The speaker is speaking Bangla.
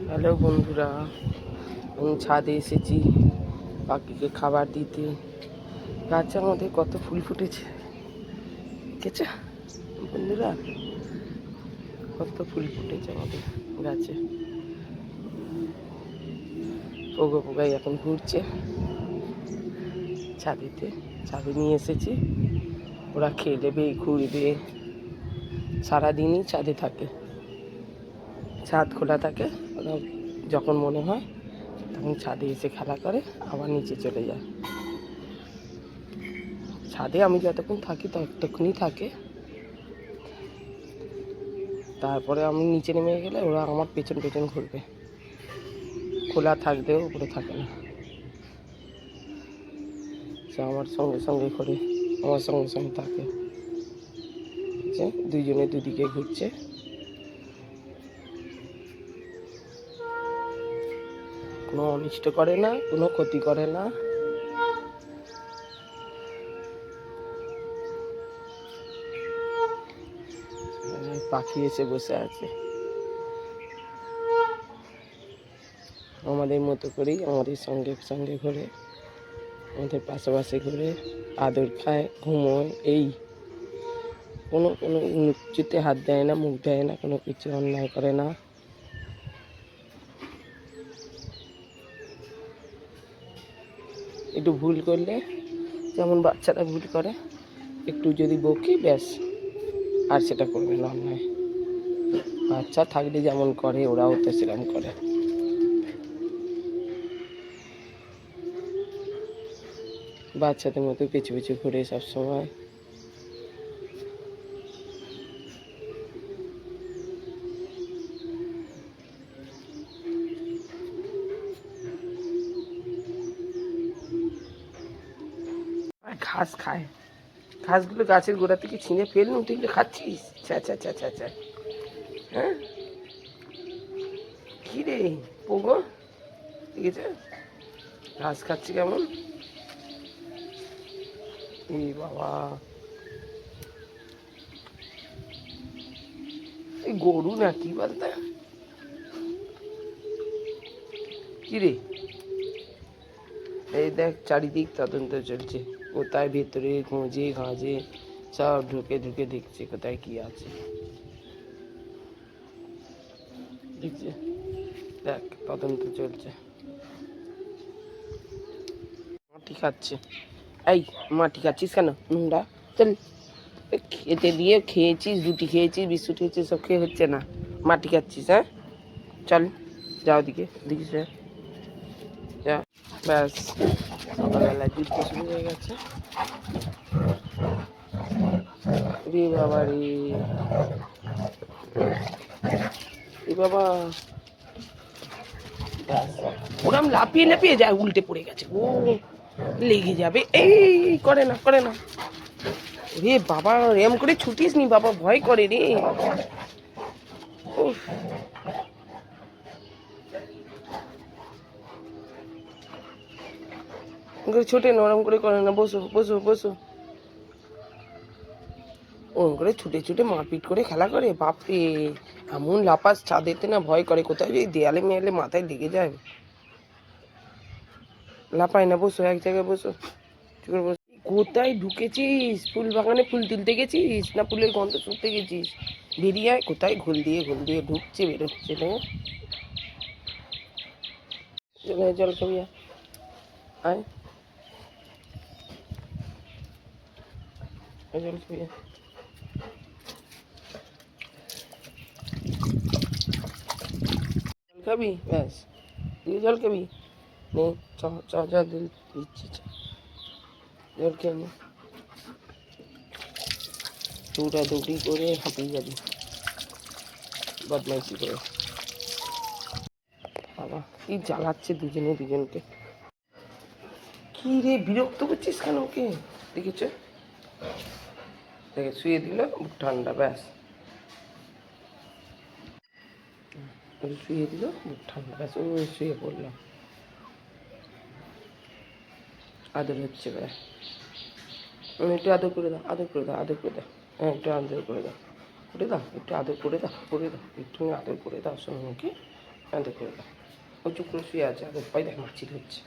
হ্যালো বন্ধুরা, আমি ছাদে এসেছি পাখিকে খাবার দিতে। গাছে আমাদের কত ফুল ফুটেছে দেখেছো বন্ধুরা, কত ফুল ফুটেছে আমাদের গাছে। পোগো পোগাই এখন ঘুরছে ছাদেতে, ছাদে নিয়ে এসেছি। ওরা খেলবে ঘুরবে, সারাদিনই ছাদে থাকে, ছাদ খোলা থাকে। ওরা যখন মনে হয় তখন ছাদে এসে খেলা করে, আবার নিচে চলে যায়। ছাদে আমি যতক্ষণ থাকি ততক্ষণই থাকে, তারপরে আমি নিচে নেমে গেলে ওরা আমার পেছন পেছন ঘুরবে। খোলা থাকলেও উপরে থাকে না, সে আমার সঙ্গে সঙ্গে ঘুরে, আমার সঙ্গে সঙ্গে থাকে। যে দুইজনে দুদিকে ঘুরছে, কোনো অনিষ্ট করে না, কোনো ক্ষতি করে না। পাখি এসে বসে আছে আমাদের মতো করেই, আমাদের সঙ্গে সঙ্গে ঘুরে, আমাদের পাশাপাশি ঘুরে, আদর খায়, ঘুমোয়। এই কোনো কোনো কিছুতে হাত দেয় না, মুখ দেয় না, কোনো কিছু অন্যায় করে না। একটু ভুল করলে, যেমন বাচ্চারা ভুল করে, একটু যদি বকি ব্যাস, আর সেটা করবে না অন্যায়। বাচ্চা থাকলে যেমন করে ওরাও তো সেরকম করে। বাচ্চাদের মতো পিছু পিছু ঘুরে সবসময়। আর ঘাস খায়, ঘাসগুলো গাছের গোড়া থেকে ছিঁড়ে ফেলুন, তুই খাচ্ছিস? ছ্যা ছ্যা ছ্যা ছ্যা ছ্যা। হ্যাঁ, কী রে পোগো, ঠিক আছে, ঘাস খাচ্ছি কেমন? এই বাবা, এই গরু না কি বলতে, কি রে? এই দেখ চারিদিক তদন্ত চলছে, কোথায় ভেতরে খোঁজে ঘাঁজে সব ঢুকে ঢুকে দেখছে কোথায় কি আছে। দেখছে, দেখ তদন্ত চলছে। মাটি খাচ্ছে, এই মাটি খাচ্ছিস কেন নোংরা? চল, খেতে দিয়ে খেয়েছিস, রুটি খেয়েছিস, বিস্কুট খেয়েছিস, সব খেয়ে হচ্ছে না, মাটি খাচ্ছিস? হ্যাঁ, চল যাও দিকে দিকে যা। ব্যাস, সকালবেলা যুদ্ধ শুরু হয়ে গেছে। রে বাবা রে, এ বাবা, ওরম লাফিয়ে লাফিয়ে যায়, উল্টে পড়ে গেছে। ও লেগে যাবে, এই করে না করে না। রে বাবা, এম করে ছুটিস নি বাবা, ভয় করে রে। উফ, ছোটে নরম করে করে না, বসো বসো বসো। ওরম করে ছুটে ছুটে মারপিট করে খেলা করে, বাপরে এমন লাফাস ছাদেতে না, ভয় করে কোথায় যদি দেয়ালে মেয়ালে মাথায় লেগে যায়। লাফায় না, বসো এক জায়গায় বসো, বসো। কোথায় ঢুকেছিস? ফুল বাগানে ফুল তুলতে গেছিস না ফুলের গন্ধ শুনতে গেছিস? বেরিয়ে আয়, কোথায় ঘোল দিয়ে ঢুকছে বেরোচ্ছে না। জল খাবি? আয়, জল খাবি? জল খাবি? ব্যাস, তুই জল খাবি? নে, চ চ চ দিচ্ছি, জল খেয়ে নে। দৌড়ি করে হাঁপিয়ে যাবি বদমাইশি করে। বাবা কি জ্বালাচ্ছে দুজনে দুজনকে। কি রে, বিরক্ত করছিস কেন ওকে? দেখেছো, দেখে শুয়ে দিল, ঠান্ডা, ব্যাস শুয়ে দিল, ঠান্ডা, ব্যাস ও শুয়ে পড়লাম। আদর হচ্ছে, ব্যাস একটু আদর করে দাও, আদর করে দাও, আদর করে দাও। হ্যাঁ, একটু আদর করে দাও, করে দাও, একটু আদর করে দাও, করে দাও, একটু আদর করে দাও সোনামুখী। দেখো এটা ও চুপ করে শুয়ে আছে আগে পাই দেখ মাছি ধরছে